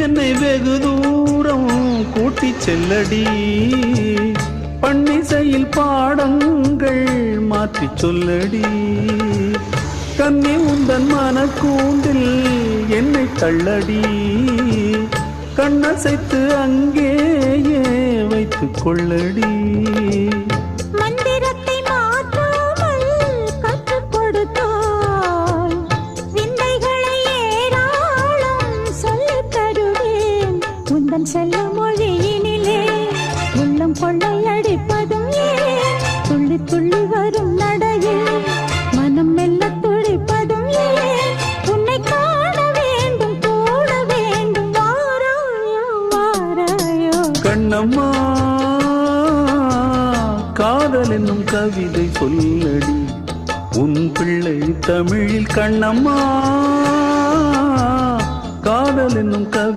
என்னை வெகு தூரம் கூட்டி செல்லடி பன்னிசையில் பாடங்கள் மாற்றி சொல்லடி கண்ணி உந்தன் மனக்கூண்டில் என்னை தள்ளடி கண்ணசைத்து அங்கேயே வைத்துக் கொள்ளடி மந்திரத்தை மாற்றாமல் கற்றுக் கொடுத்தால் விந்தைகளை ஏராளம் சொல்லித் தருவேன் உந்தன் செல்ல மொழியினிலே உள்ளம் கொள்ளையடிப்பதும் ஏன் துள்ளி துள்ளி வரும் நடையில் மனம் மெல்ல துடிப்பதும் ஏன் உன்னை காண வேண்டும் கூட வேண்டும் வாராயோ வாராயோ கண்ணம்மா காதல் என்னும் கவிதை சொல்லடி உன் பிள்ளை தமிழில் கண்ணம்மா காதல் என்னும் கவிதை